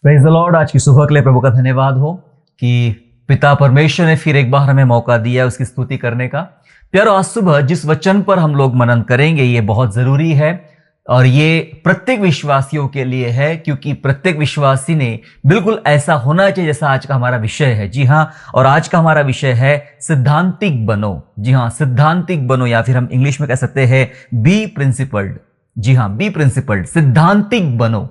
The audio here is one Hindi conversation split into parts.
Praise the Lord. आज की सुबह के लिए प्रभु का धन्यवाद हो कि पिता परमेश्वर ने फिर एक बार हमें मौका दिया उसकी स्तुति करने का। प्यारो, आज सुबह जिस वचन पर हम लोग मनन करेंगे ये बहुत जरूरी है और ये प्रत्येक विश्वासियों के लिए है, क्योंकि प्रत्येक विश्वासी ने बिल्कुल ऐसा होना चाहिए जैसा आज का हमारा विषय है। जी हाँ, और आज का हमारा विषय है सिद्धांतिक बनो। जी हाँ, सिद्धांतिक बनो, या फिर हम इंग्लिश में कह सकते हैं बी प्रिंसिपल्ड। जी हाँ, बी प्रिंसिपल्ड, सिद्धांतिक बनो।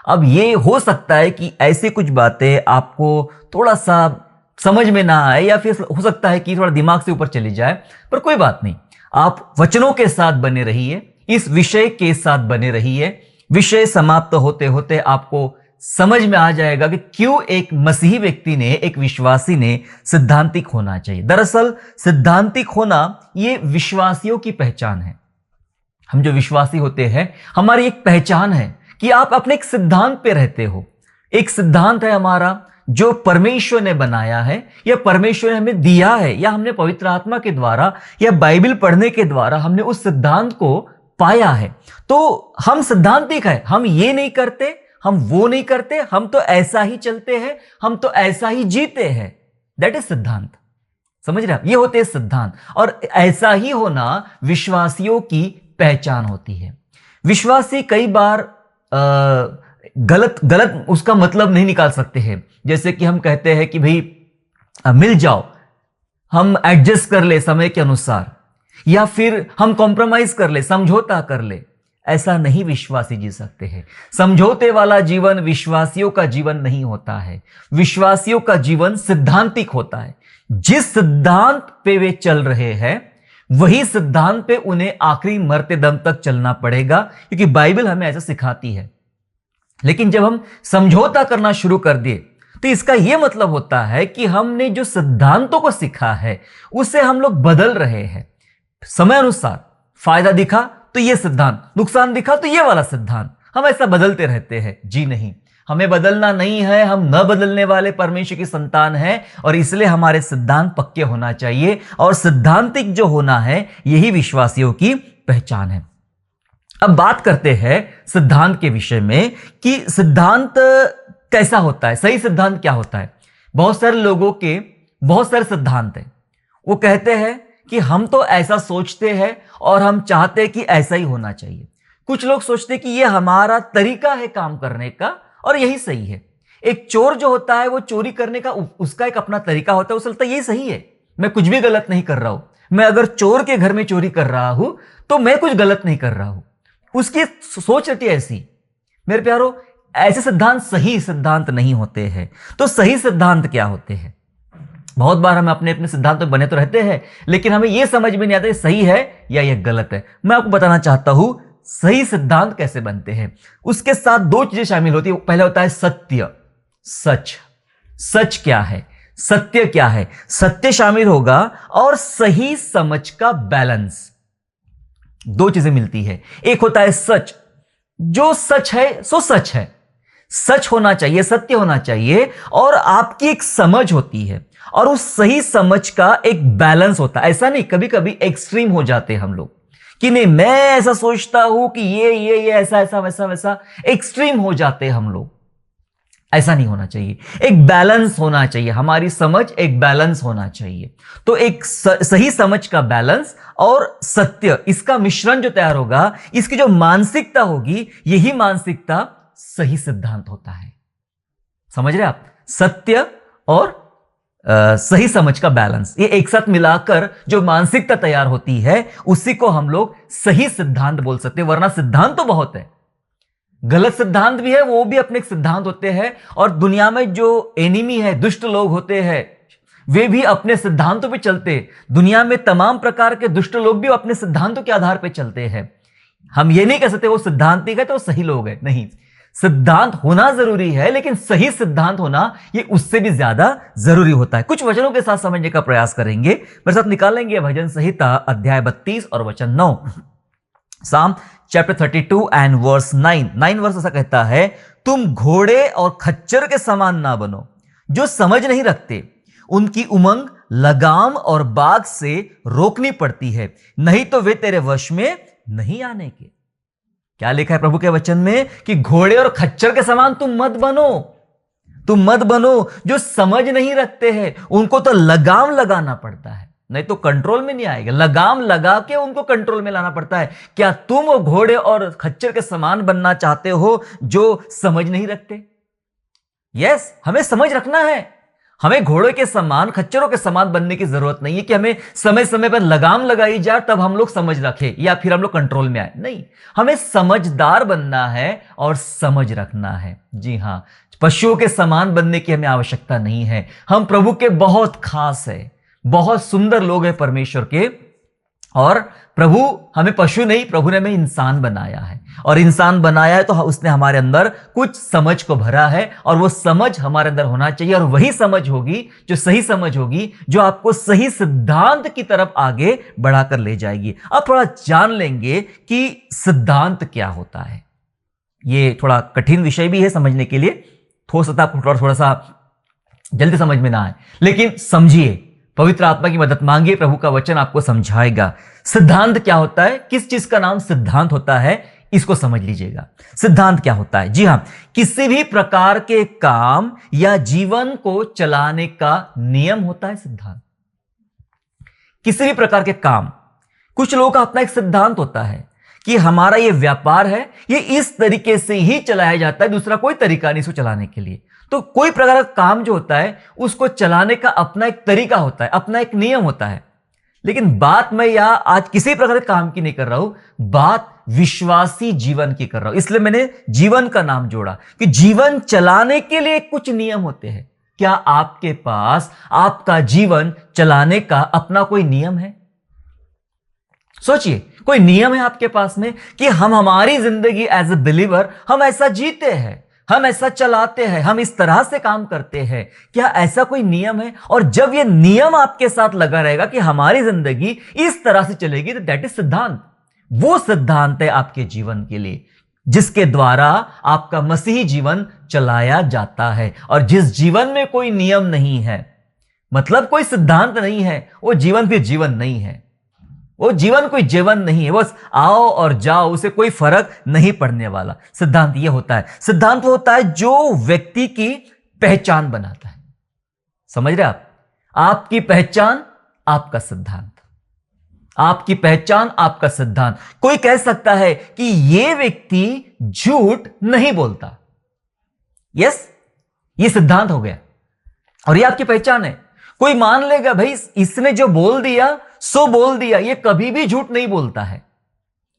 अब ये हो सकता है कि ऐसी कुछ बातें आपको थोड़ा सा समझ में ना आए, या फिर हो सकता है कि थोड़ा दिमाग से ऊपर चली जाए, पर कोई बात नहीं। आप वचनों के साथ बने रहिए, इस विषय के साथ बने रहिए। विषय समाप्त होते होते आपको समझ में आ जाएगा कि क्यों एक मसीही व्यक्ति ने, एक विश्वासी ने सिद्धांतिक होना चाहिए। दरअसल सिद्धांतिक होना ये विश्वासियों की पहचान है। हम जो विश्वासी होते हैं, हमारी एक पहचान है कि आप अपने एक सिद्धांत पे रहते हो। एक सिद्धांत है हमारा जो परमेश्वर ने बनाया है, या परमेश्वर ने हमें दिया है, या हमने पवित्र आत्मा के द्वारा या बाइबल पढ़ने के द्वारा हमने उस सिद्धांत को पाया है। तो हम सिद्धांतिक है। हम ये नहीं करते, हम वो नहीं करते, हम तो ऐसा ही चलते हैं, हम तो ऐसा ही जीते हैं। दैट इज सिद्धांत। समझ रहे आप? ये होते हैं सिद्धांत, और ऐसा ही होना विश्वासियों की पहचान होती है। विश्वासी कई बार गलत उसका मतलब नहीं निकाल सकते हैं। जैसे कि हम कहते हैं कि भाई मिल जाओ, हम एडजस्ट कर ले समय के अनुसार, या फिर हम कॉम्प्रोमाइज कर ले, समझौता कर ले। ऐसा नहीं विश्वासी जी सकते हैं। समझौते वाला जीवन विश्वासियों का जीवन नहीं होता है। विश्वासियों का जीवन सिद्धांतिक होता है। जिस सिद्धांत पे वे चल रहे हैं वही सिद्धांत पे उन्हें आखिरी मरते दम तक चलना पड़ेगा, क्योंकि बाइबल हमें ऐसा सिखाती है। लेकिन जब हम समझौता करना शुरू कर दिए तो इसका यह मतलब होता है कि हमने जो सिद्धांतों को सीखा है उसे हम लोग बदल रहे हैं समय अनुसार। फायदा दिखा तो यह सिद्धांत, नुकसान दिखा तो यह वाला सिद्धांत, हम ऐसा बदलते रहते हैं। जी नहीं, हमें बदलना नहीं है। हम न बदलने वाले परमेश्वर की संतान हैं, और इसलिए हमारे सिद्धांत पक्के होना चाहिए। और सिद्धांतिक जो होना है यही विश्वासियों की पहचान है। अब बात करते हैं सिद्धांत के विषय में कि सिद्धांत कैसा होता है, सही सिद्धांत क्या होता है। बहुत सारे लोगों के बहुत सारे सिद्धांत हैं। वो कहते हैं कि हम तो ऐसा सोचते हैं और हम चाहते हैं कि ऐसा ही होना चाहिए। कुछ लोग सोचते हैं कि यह हमारा तरीका है काम करने का और यही सही है। एक चोर जो होता है वो चोरी करने का उसका एक अपना तरीका होता है। उसे लगता है यही सही है, मैं कुछ भी गलत नहीं कर रहा हूं। मैं अगर चोर के घर में चोरी कर रहा हूं तो मैं कुछ गलत नहीं कर रहा हूं। उसकी सोच रहती है ऐसी। मेरे प्यारो, ऐसे सिद्धांत सही सिद्धांत नहीं होते हैं। तो सही सिद्धांत क्या होते हैं? बहुत बार हम अपने अपने सिद्धांत में बने तो रहते हैं, लेकिन हमें यह समझ में नहीं आता सही है या यह गलत है। मैं आपको बताना चाहता हूं सही सिद्धांत कैसे बनते हैं। उसके साथ दो चीजें शामिल होती है। पहले होता है सत्य, सच। सच क्या है, सत्य क्या है? सत्य शामिल होगा और सही समझ का बैलेंस। दो चीजें मिलती है। एक होता है सच, जो सच है सो सच है, सच होना चाहिए, सत्य होना चाहिए, और आपकी एक समझ होती है, और उस सही समझ का एक बैलेंस होता है। ऐसा नहीं कभी कभी एक्सट्रीम हो जाते हम लोग कि नहीं मैं ऐसा सोचता हूं कि ये ऐसा ऐसा वैसा वैसा, एक्सट्रीम हो जाते हम लोग। ऐसा नहीं होना चाहिए। एक बैलेंस होना चाहिए। हमारी समझ एक बैलेंस होना चाहिए। तो एक सही समझ का बैलेंस और सत्य, इसका मिश्रण जो तैयार होगा, इसकी जो मानसिकता होगी, यही मानसिकता सही सिद्धांत होता है। समझ रहे आप? सत्य और सही समझ का बैलेंस, ये एक साथ मिलाकर जो मानसिकता तैयार होती है उसी को हम लोग सही सिद्धांत बोल सकते हैं। वरना सिद्धांत तो बहुत है, गलत सिद्धांत भी है, वो भी अपने सिद्धांत होते हैं। और दुनिया में जो एनिमी है, दुष्ट लोग होते हैं, वे भी अपने सिद्धांतों पे चलते। दुनिया में तमाम प्रकार के दुष्ट लोग भी अपने सिद्धांतों के आधार पे चलते हैं। हम ये नहीं कह सकते वो सिद्धांतिक है तो सही लोग हैं, नहीं। सिद्धांत होना जरूरी है, लेकिन सही सिद्धांत होना ये उससे भी ज्यादा जरूरी होता है। कुछ वचनों के साथ समझने का प्रयास करेंगे। मेरे साथ निकालेंगे भजन संहिता अध्याय 32 और वचन 9। साम चैप्टर 32 एंड वर्स 9 वर्स ऐसा कहता है, तुम घोड़े और खच्चर के समान ना बनो जो समझ नहीं रखते। उनकी उमंग लगाम और बाग से रोकनी पड़ती है, नहीं तो वे तेरे वश में नहीं आने के। क्या लिखा है प्रभु के वचन में कि घोड़े और खच्चर के समान तुम मत बनो। तुम मत बनो जो समझ नहीं रखते हैं, उनको तो लगाम लगाना पड़ता है, नहीं तो कंट्रोल में नहीं आएगा। लगाम लगा के उनको कंट्रोल में लाना पड़ता है। क्या तुम वो घोड़े और खच्चर के समान बनना चाहते हो जो समझ नहीं रखते? यस, हमें समझ रखना है। हमें घोड़े के समान, खच्चरों के समान बनने की जरूरत नहीं है कि हमें समय समय पर लगाम लगाई जाए तब हम लोग समझ रखें या फिर हम लोग कंट्रोल में आए। नहीं, हमें समझदार बनना है और समझ रखना है। जी हां, पशुओं के समान बनने की हमें आवश्यकता नहीं है। हम प्रभु के बहुत खास है, बहुत सुंदर लोग हैं परमेश्वर के, और प्रभु हमें पशु नहीं, प्रभु ने हमें इंसान बनाया है, और इंसान बनाया है तो उसने हमारे अंदर कुछ समझ को भरा है, और वो समझ हमारे अंदर होना चाहिए, और वही समझ होगी जो सही समझ होगी, जो आपको सही सिद्धांत की तरफ आगे बढ़ाकर ले जाएगी। अब थोड़ा जान लेंगे कि सिद्धांत क्या होता है। ये थोड़ा कठिन विषय भी है समझने के लिए, हो सकता है आपको थोड़ा सा जल्दी समझ में ना आए, लेकिन समझिए, पवित्र आत्मा की मदद मांगिए, प्रभु का वचन आपको समझाएगा। सिद्धांत क्या होता है, किस चीज का नाम सिद्धांत होता है, इसको समझ लीजिएगा। सिद्धांत क्या होता है? जी हां, किसी भी प्रकार के काम या जीवन को चलाने का नियम होता है सिद्धांत। किसी भी प्रकार के काम, कुछ लोगों का अपना एक सिद्धांत होता है कि हमारा ये व्यापार है, ये इस तरीके से ही चलाया जाता है, दूसरा कोई तरीका नहीं इसको चलाने के लिए। तो कोई प्रकार का काम जो होता है उसको चलाने का अपना एक तरीका होता है, अपना एक नियम होता है। लेकिन बात मैं यहां आज किसी प्रकार के काम की नहीं कर रहा हूं, बात विश्वासी जीवन की कर रहा हूं। इसलिए मैंने जीवन का नाम जोड़ा कि जीवन चलाने के लिए कुछ नियम होते हैं। क्या आपके पास आपका जीवन चलाने का अपना कोई नियम है? सोचिए, कोई नियम है आपके पास में कि हम हमारी जिंदगी एज ए बिलीवर हम ऐसा जीते हैं, हम ऐसा चलाते हैं, हम इस तरह से काम करते हैं? क्या ऐसा कोई नियम है? और जब यह नियम आपके साथ लगा रहेगा कि हमारी जिंदगी इस तरह से चलेगी, तो दैट इज सिद्धांत। वो सिद्धांत है आपके जीवन के लिए, जिसके द्वारा आपका मसीही जीवन चलाया जाता है। और जिस जीवन में कोई नियम नहीं है, मतलब कोई सिद्धांत नहीं है, वो जीवन फिर जीवन नहीं है। वो जीवन कोई जीवन नहीं है, बस आओ और जाओ, उसे कोई फर्क नहीं पड़ने वाला। सिद्धांत ये होता है, सिद्धांत वो होता है जो व्यक्ति की पहचान बनाता है। समझ रहे आप? आपकी पहचान आपका सिद्धांत, आपकी पहचान आपका सिद्धांत। कोई कह सकता है कि ये व्यक्ति झूठ नहीं बोलता, यस, ये सिद्धांत हो गया और ये आपकी पहचान है। कोई मान लेगा भाई इसने जो बोल दिया सो बोल दिया, ये कभी भी झूठ नहीं बोलता है,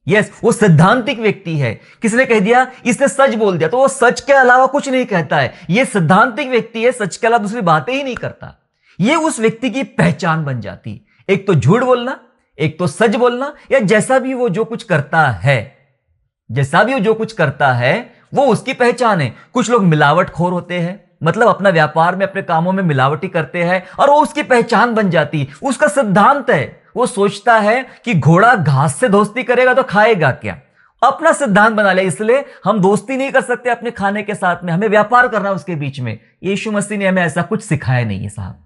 यस, वो सिद्धांतिक व्यक्ति है। किसी ने कह दिया इसने सच बोल दिया, तो वो सच के अलावा कुछ नहीं कहता है, ये सिद्धांतिक व्यक्ति है, सच के अलावा दूसरी बातें ही नहीं करता। ये उस व्यक्ति की पहचान बन जाती, एक तो झूठ बोलना, एक तो सच बोलना, या जैसा भी वो जो कुछ करता है, जैसा भी वो जो कुछ करता है वो उसकी पहचान है। कुछ लोग मिलावटखोर होते हैं, मतलब अपना व्यापार में, अपने कामों में मिलावटी करते हैं, और वो उसकी पहचान बन जाती, उसका सिद्धांत है। वो सोचता है कि घोड़ा घास से दोस्ती करेगा तो खाएगा क्या, अपना सिद्धांत बना लिया। इसलिए हम दोस्ती नहीं कर सकते अपने खाने के साथ में, हमें व्यापार करना उसके बीच में। यीशु मसीह ने हमें ऐसा कुछ सिखाया नहीं है साहब,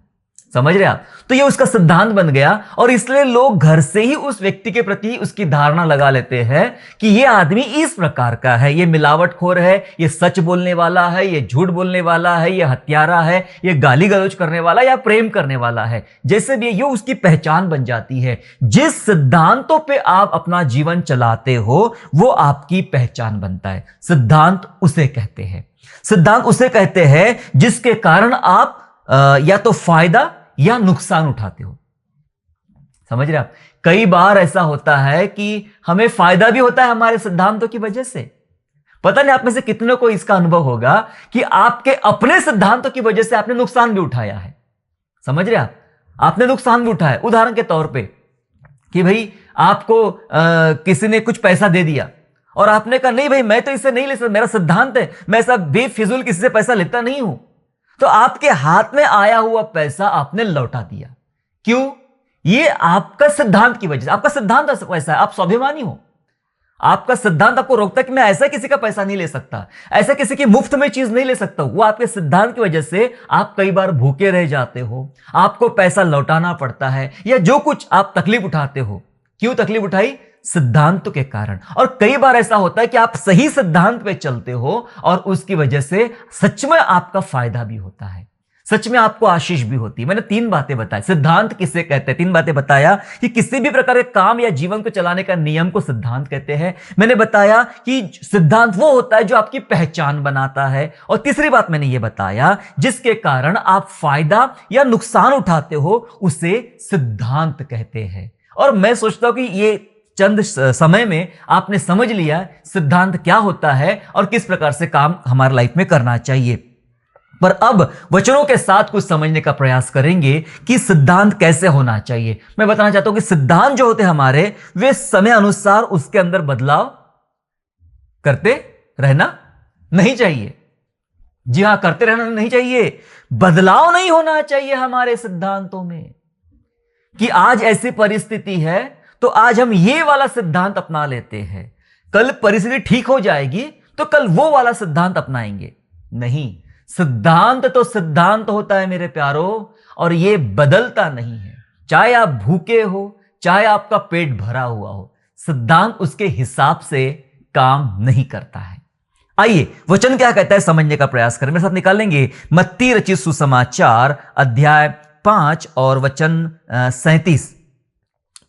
समझ रहे आप? तो ये उसका सिद्धांत बन गया, और इसलिए लोग घर से ही उस व्यक्ति के प्रति उसकी धारणा लगा लेते हैं कि ये आदमी इस प्रकार का है, ये मिलावटखोर है, ये सच बोलने वाला है, ये झूठ बोलने वाला है, ये हत्यारा है, ये गाली गलौज करने वाला या प्रेम करने वाला है। जैसे भी ये उसकी पहचान बन जाती है। जिस सिद्धांतों पे आप अपना जीवन चलाते हो वो आपकी पहचान बनता है। सिद्धांत उसे कहते हैं, सिद्धांत उसे कहते हैं जिसके कारण आप या तो फायदा या नुकसान उठाते हो। समझ रहे आप? कई बार ऐसा होता है कि हमें फायदा भी होता है हमारे सिद्धांतों की वजह से। पता नहीं आप में से कितनों को इसका अनुभव होगा कि आपके अपने सिद्धांतों की वजह से आपने नुकसान भी उठाया है। समझ रहे आप? आपने नुकसान भी उठाया। उदाहरण के तौर पे कि भाई आपको किसी ने कुछ पैसा दे दिया और आपने कहा नहीं भाई मैं तो इससे नहीं ले सकता, मेरा सिद्धांत है, मैं ऐसा बेफिजूल किसी से पैसा लेता नहीं हूं। तो आपके हाथ में आया हुआ पैसा आपने लौटा दिया। क्यों? ये आपका सिद्धांत की वजह से। आपका सिद्धांत ऐसा है, आप स्वाभिमानी हो, आपका सिद्धांत आपको रोकता है कि मैं ऐसा किसी का पैसा नहीं ले सकता, ऐसा किसी की मुफ्त में चीज नहीं ले सकता। वो आपके सिद्धांत की वजह से आप कई बार भूखे रह जाते हो, आपको पैसा लौटाना पड़ता है, या जो कुछ आप तकलीफ उठाते हो। क्यों तकलीफ उठाई? सिद्धांतों के कारण। और कई बार ऐसा होता है कि आप सही सिद्धांत पे चलते हो और उसकी वजह से सच में आपका फायदा भी होता है, सच में आपको आशीष भी होती है। मैंने 3 बातें बताई, सिद्धांत किसे कहते हैं, 3 बातें बताया कि किसी भी प्रकार के काम या जीवन को चलाने का नियम को सिद्धांत कहते हैं। मैंने बताया कि सिद्धांत वो होता है जो आपकी पहचान बनाता है। और तीसरी बात मैंने ये बताया, जिसके कारण आप फायदा या नुकसान उठाते हो उसे सिद्धांत कहते हैं। और मैं सोचता हूं कि ये चंद समय में आपने समझ लिया सिद्धांत क्या होता है और किस प्रकार से काम हमारी लाइफ में करना चाहिए। पर अब वचनों के साथ कुछ समझने का प्रयास करेंगे कि सिद्धांत कैसे होना चाहिए। मैं बताना चाहता हूं कि सिद्धांत जो होते हैं हमारे, वे समय अनुसार उसके अंदर बदलाव करते रहना नहीं चाहिए। जी हां, करते रहना नहीं चाहिए, बदलाव नहीं होना चाहिए हमारे सिद्धांतों में कि आज ऐसी परिस्थिति है तो आज हम ये वाला सिद्धांत अपना लेते हैं, कल परिस्थिति ठीक हो जाएगी तो कल वो वाला सिद्धांत अपनाएंगे। नहीं, सिद्धांत तो सिद्धांत होता है मेरे प्यारों, और ये बदलता नहीं है। चाहे आप भूखे हो, चाहे आपका पेट भरा हुआ हो, सिद्धांत उसके हिसाब से काम नहीं करता है। आइए वचन क्या कहता है समझने का प्रयास करें। मेरे साथ निकालेंगे मत्ती रचित सुसमाचार अध्याय 5 और वचन 37।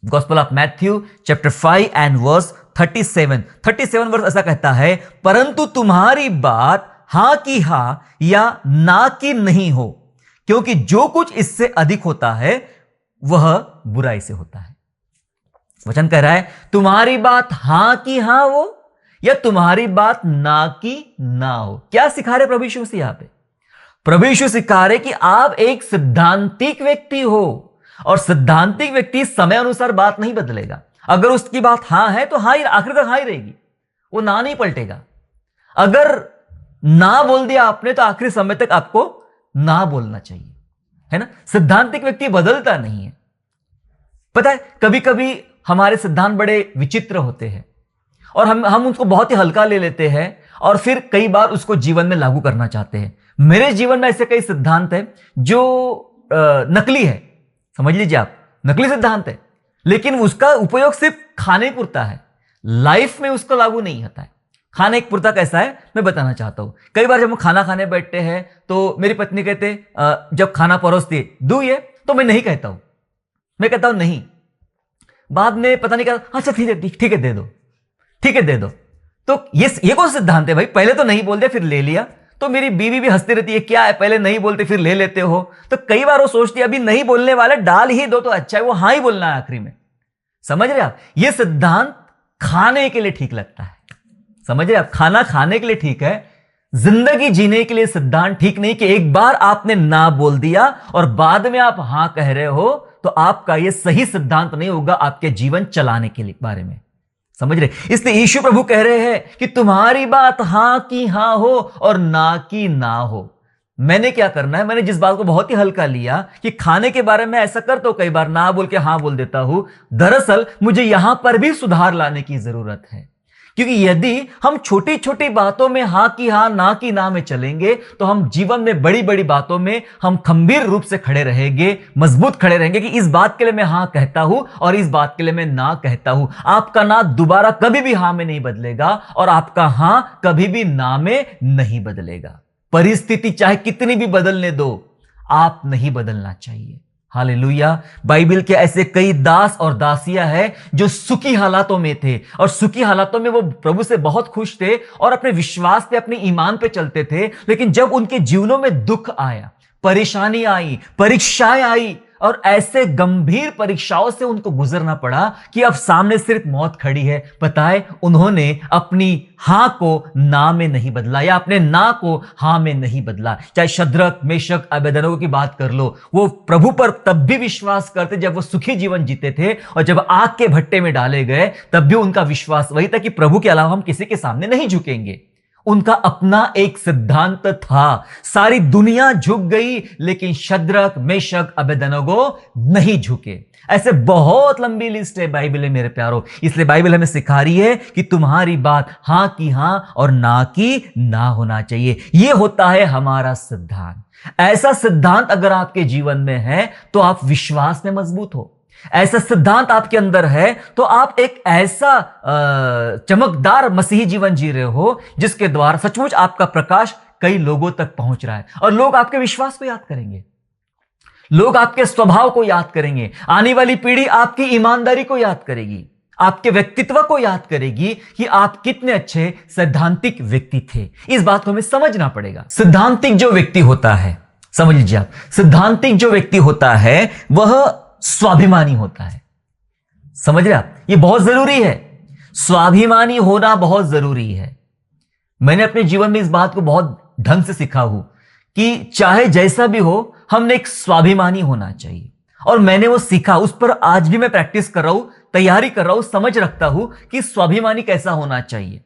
Gospel of Matthew chapter 5 and verse 37 verse ऐसा कहता है, परंतु तुम्हारी बात हां की हां या ना की नहीं हो, क्योंकि जो कुछ इससे अधिक होता है वह बुराई से होता है। वचन कह रहा है तुम्हारी बात हां की हां हो या तुम्हारी बात ना की ना हो। क्या सिखा रहे प्रभु यीशु मसीह यहां पे? प्रभु यीशु सिखा रहे कि आप एक सिद्धांतिक व्यक्ति हो, और सिद्धांतिक व्यक्ति समय अनुसार बात नहीं बदलेगा। अगर उसकी बात हां है तो हां ही, आखिर तक हां ही रहेगी, वो ना नहीं पलटेगा। अगर ना बोल दिया आपने तो आखिरी समय तक आपको ना बोलना चाहिए, है ना। सिद्धांतिक व्यक्ति बदलता नहीं है। पता है, कभी कभी हमारे सिद्धांत बड़े विचित्र होते हैं और हम उसको बहुत ही हल्का ले लेते हैं और फिर कई बार उसको जीवन में लागू करना चाहते हैं। मेरे जीवन में ऐसे कई सिद्धांत हैं जो नकली है, समझ लीजिए आप, नकली सिद्धांत है, लेकिन उसका उपयोग सिर्फ खाने पुरता है, लाइफ में उसको लागू नहीं होता है। खाने एक पुरता कैसा है मैं बताना चाहता हूं। कई बार जब हम खाना खाने बैठते हैं तो मेरी पत्नी कहते जब खाना परोसती है, दू ये, तो मैं नहीं कहता हूं, मैं कहता हूं नहीं। बाद में पता नहीं क्या, अच्छा ठीक है दे दो, ठीक है दे दो। तो ये कौन सिद्धांत है भाई? पहले तो नहीं बोलते फिर ले लिया। तो मेरी बीवी भी हंसती रहती है, क्या है पहले नहीं बोलते फिर ले लेते हो। तो कई बार वो सोचती है अभी नहीं बोलने वाले डाल ही दो तो अच्छा है, वो हां ही बोलना है आखिरी में। समझ रहे आप? ये सिद्धांत खाने के लिए ठीक लगता है, समझ रहे आप, खाना खाने के लिए ठीक है, जिंदगी जीने के लिए सिद्धांत ठीक नहीं कि एक बार आपने ना बोल दिया और बाद में आप हां कह रहे हो तो आपका यह सही सिद्धांत नहीं होगा आपके जीवन चलाने के लिए बारे में। समझ रहे? इसलिए यीशु प्रभु कह रहे हैं कि तुम्हारी बात हां की हां हो और ना की ना हो। मैंने क्या करना है, मैंने जिस बात को बहुत ही हल्का लिया कि खाने के बारे में ऐसा करता हूं, कई बार ना बोल के हां बोल देता हूं। दरअसल मुझे यहां पर भी सुधार लाने की जरूरत है, क्योंकि यदि हम छोटी छोटी बातों में हां की हां ना की ना में चलेंगे तो हम जीवन में बड़ी बड़ी बातों में हम खंभीर रूप से खड़े रहेंगे, मजबूत खड़े रहेंगे कि इस बात के लिए मैं हां कहता हूं और इस बात के लिए मैं ना कहता हूं। आपका ना दोबारा कभी भी हां में नहीं बदलेगा और आपका हां कभी भी ना में नहीं बदलेगा। परिस्थिति चाहे कितनी भी बदलने दो, आप नहीं बदलना चाहिए। हालेलुया। बाइबल के ऐसे कई दास और दासियां हैं जो सुखी हालातों में थे और सुखी हालातों में वो प्रभु से बहुत खुश थे और अपने विश्वास पे, अपने ईमान पे चलते थे। लेकिन जब उनके जीवनों में दुख आया, परेशानी आई, परीक्षाएं आई और ऐसे गंभीर परीक्षाओं से उनको गुजरना पड़ा कि अब सामने सिर्फ मौत खड़ी है, पता है उन्होंने अपनी हां को ना में नहीं बदला या अपने ना को हां में नहीं बदला। चाहे शद्रक, मेशक, अबेदनगो की बात कर लो, वो प्रभु पर तब भी विश्वास करते जब वो सुखी जीवन जीते थे, और जब आग के भट्टे में डाले गए तब भी उनका विश्वास वही था कि प्रभु के अलावा हम किसी के सामने नहीं झुकेंगे। उनका अपना एक सिद्धांत था। सारी दुनिया झुक गई लेकिन शद्रक, मेशक, अबेदनगो नहीं झुके। ऐसे बहुत लंबी लिस्ट है बाइबल में मेरे प्यारो। इसलिए बाइबल हमें सिखा रही है कि तुम्हारी बात हां की हां और ना की ना होना चाहिए। यह होता है हमारा सिद्धांत। ऐसा सिद्धांत अगर आपके जीवन में है तो आप विश्वास में मजबूत हो, ऐसा सिद्धांत आपके अंदर है, तो आप एक ऐसा चमकदार मसीही जीवन जी रहे हो जिसके द्वारा सचमुच आपका प्रकाश कई लोगों तक पहुंच रहा है, और लोग आपके विश्वास को याद करेंगे, लोग आपके स्वभाव को याद करेंगे, आने वाली पीढ़ी आपकी ईमानदारी को याद करेगी, आपके व्यक्तित्व को याद करेगी कि आप कितने अच्छे सैद्धांतिक व्यक्ति थे। इस बात को हमें समझना पड़ेगा। सिद्धांतिक जो व्यक्ति होता है, समझ लीजिए आप, सिद्धांतिक जो व्यक्ति होता है वह स्वाभिमानी होता है। समझ रहे आप, यह बहुत जरूरी है, स्वाभिमानी होना बहुत जरूरी है। मैंने अपने जीवन में इस बात को बहुत ढंग से सीखा हूं कि चाहे जैसा भी हो, हमने एक स्वाभिमानी होना चाहिए, और मैंने वो सीखा, उस पर आज भी मैं प्रैक्टिस कर रहा हूं, तैयारी कर रहा हूं, समझ रखता हूं कि स्वाभिमानी कैसा होना चाहिए।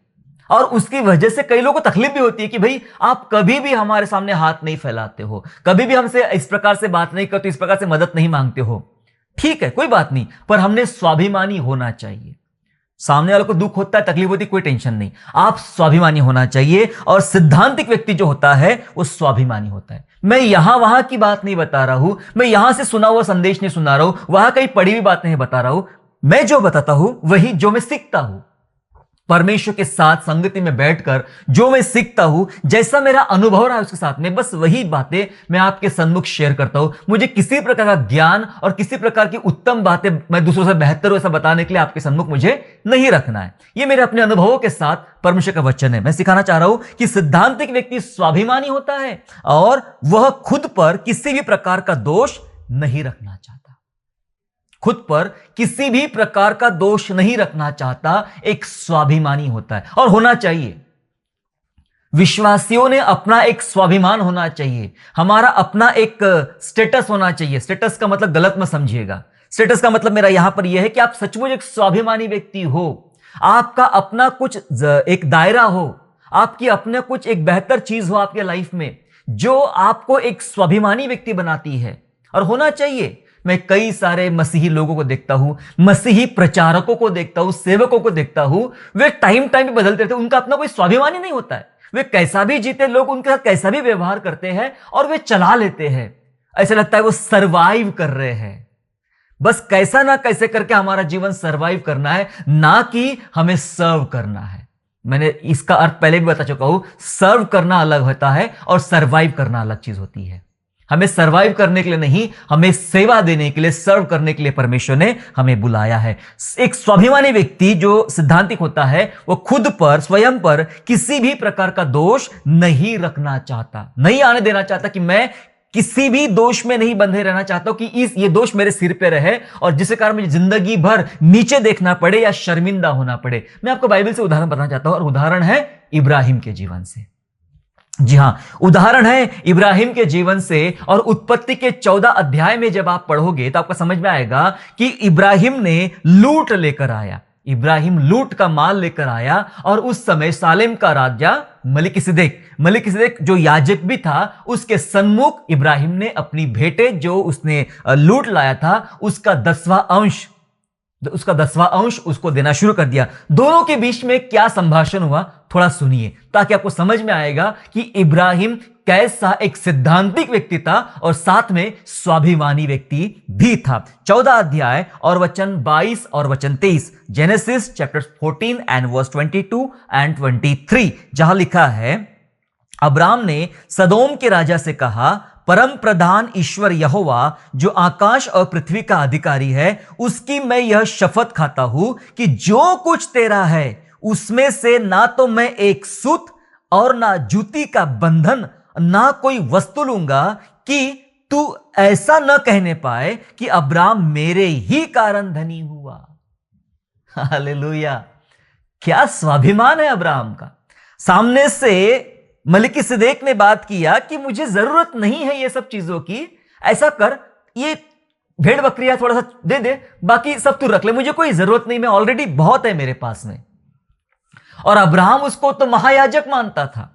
और उसकी वजह से कई लोगों को तकलीफ भी होती है कि भाई आप कभी भी हमारे सामने हाथ नहीं फैलाते हो, कभी भी हमसे इस प्रकार से बात नहीं करते, इस प्रकार से मदद नहीं मांगते हो। ठीक है, कोई बात नहीं, पर हमने स्वाभिमानी होना चाहिए। सामने वाले को दुख होता है, तकलीफ होती है, कोई टेंशन नहीं, आप स्वाभिमानी होना चाहिए। और सिद्धांतिक व्यक्ति जो होता है वो स्वाभिमानी होता है। मैं यहां वहां की बात नहीं बता रहा हूं, मैं यहां से सुना हुआ संदेश नहीं सुना रहा हूं, वहां कहीं पढ़ी हुई बात नहीं बता रहा हूं। मैं जो बताता हूं वही जो मैं सीखता हूं, परमेश्वर के साथ संगति में बैठकर जो मैं सीखता हूं, जैसा मेरा अनुभव रहा है उसके साथ में, बस वही बातें मैं आपके सन्मुख शेयर करता हूं। मुझे किसी प्रकार का ज्ञान और किसी प्रकार की उत्तम बातें मैं दूसरों से बेहतर हूं ऐसा बताने के लिए आपके सन्मुख मुझे नहीं रखना है। ये मेरे अपने अनुभवों के साथ परमेश्वर का वचन है। मैं सिखाना चाह रहा हूं कि सिद्धांतिक व्यक्ति स्वाभिमानी होता है और वह खुद पर किसी भी प्रकार का दोष नहीं रखना चाहता, खुद पर किसी भी प्रकार का दोष नहीं रखना चाहता, एक स्वाभिमानी होता है, और होना चाहिए। विश्वासियों ने अपना एक स्वाभिमान होना चाहिए, हमारा अपना एक स्टेटस होना चाहिए। स्टेटस का मतलब गलत मत समझिएगा, स्टेटस का मतलब मेरा यहां पर यह है कि आप सचमुच एक स्वाभिमानी व्यक्ति हो, आपका अपना कुछ एक दायरा हो, आपकी अपने कुछ एक बेहतर चीज हो आपके लाइफ में जो आपको एक स्वाभिमानी व्यक्ति बनाती है, और होना चाहिए। मैं कई सारे मसीही लोगों को देखता हूं, मसीही प्रचारकों को देखता हूं, सेवकों को देखता हूं, वे टाइम टाइम पे बदलते रहते हैं, उनका अपना कोई स्वाभिमानी नहीं होता है। वे कैसा भी जीते, लोग उनके साथ कैसा भी व्यवहार करते हैं और वे चला लेते हैं, ऐसा लगता है वो सरवाइव कर रहे हैं। बस कैसा ना कैसे करके हमारा जीवन सरवाइव करना है, ना कि हमें सर्व करना है। मैंने इसका अर्थ पहले भी बता चुका हूं, सर्व करना अलग होता है और सरवाइव करना अलग चीज होती है। हमें सरवाइव करने के लिए नहीं, हमें सेवा देने के लिए, सर्व करने के लिए परमेश्वर ने हमें बुलाया है। एक स्वाभिमानी व्यक्ति जो सिद्धांतिक होता है वो खुद पर, स्वयं पर किसी भी प्रकार का दोष नहीं रखना चाहता, नहीं आने देना चाहता कि मैं किसी भी दोष में नहीं बंधे रहना चाहता हूं कि ये दोष मेरे सिर पे रहे और जिसके कारण मुझे जिंदगी भर नीचे देखना पड़े या शर्मिंदा होना पड़े। मैं आपको बाइबल से उदाहरण बताना चाहता हूं, और उदाहरण है इब्राहिम के जीवन से। जी हां, उदाहरण है इब्राहिम के जीवन से, और उत्पत्ति के 14 अध्याय में जब आप पढ़ोगे तो आपको समझ में आएगा कि इब्राहिम ने लूट लेकर आया, इब्राहिम लूट का माल लेकर आया, और उस समय सालेम का राजा मलिकिसिदेक जो याजक भी था, उसके सन्मुख इब्राहिम ने अपनी भेंटें जो उसने लूट लाया था उसका 10वां अंश उसको देना शुरू कर दिया। दोनों के बीच में क्या संभाषण हुआ थोड़ा सुनिए, ताकि आपको समझ में आएगा कि इब्राहिम कैसा एक सिद्धांतिक व्यक्ति था और साथ में स्वाभिमानी व्यक्ति भी था। 14 अध्याय और वचन 22 और वचन 23, Genesis chapter 14 and verse 22 and 23, जहां लिखा है, अब्राम ने सदोम के राजा से कहा, परम प्रधान ईश्वर यहोवा जो आकाश और पृथ्वी का अधिकारी है, उसकी मैं यह शपथ खाता हूं कि जो कुछ तेरा है उसमें से ना तो मैं एक सूत और ना जूती का बंधन, ना कोई वस्तु लूंगा, कि तू ऐसा न कहने पाए कि अब्राम मेरे ही कारण धनी हुआ। हालेलुया! क्या स्वाभिमान है अब्राम का। सामने से मलिकिसिदेक ने बात किया कि मुझे जरूरत नहीं है ये सब चीजों की, ऐसा कर, ये भेड़ बकरियां थोड़ा सा दे दे, बाकी सब तू रख ले, मुझे कोई जरूरत नहीं, मैं ऑलरेडी बहुत है मेरे पास में। और अब्राहम उसको तो महायाजक मानता था।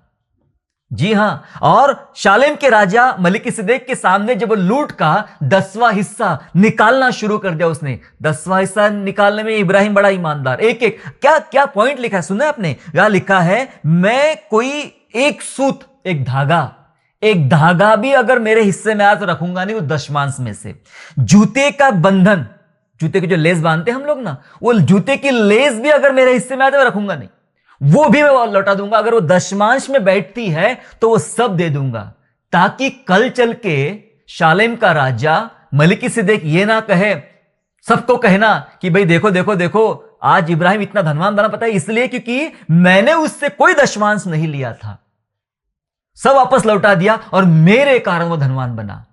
जी हां, और शालेम के राजा मलिकिसिदेक के सामने जब लूट का 10वां हिस्सा निकालना शुरू कर दिया उसने, 10वां हिस्सा निकालने में इब्राहिम बड़ा ईमानदार, एक एक क्या क्या पॉइंट लिखा है सुना आपने, यहां लिखा है, मैं कोई एक सूत, एक धागा भी अगर मेरे हिस्से में आया तो रखूंगा नहीं वो दशमांश में से। जूते का बंधन, जूते के जो लेस बांधते हैं हम लोग ना, वो जूते की लेस भी अगर मेरे हिस्से में आते मैं रखूंगा नहीं, वो भी मैं लौटा दूंगा। अगर वो दशमांश में बैठती है तो वो सब दे दूंगा, ताकि कल चल के शालेम का राजा मलिकिसिदेक ये ना कहे, सबको कहना कि भाई देखो देखो देखो आज इब्राहिम इतना धनवान बना, पता है इसलिए क्योंकि मैंने उससे कोई दशमांश नहीं लिया था, सब वापस लौटा दिया और मेरे कारण वो धनवान बना।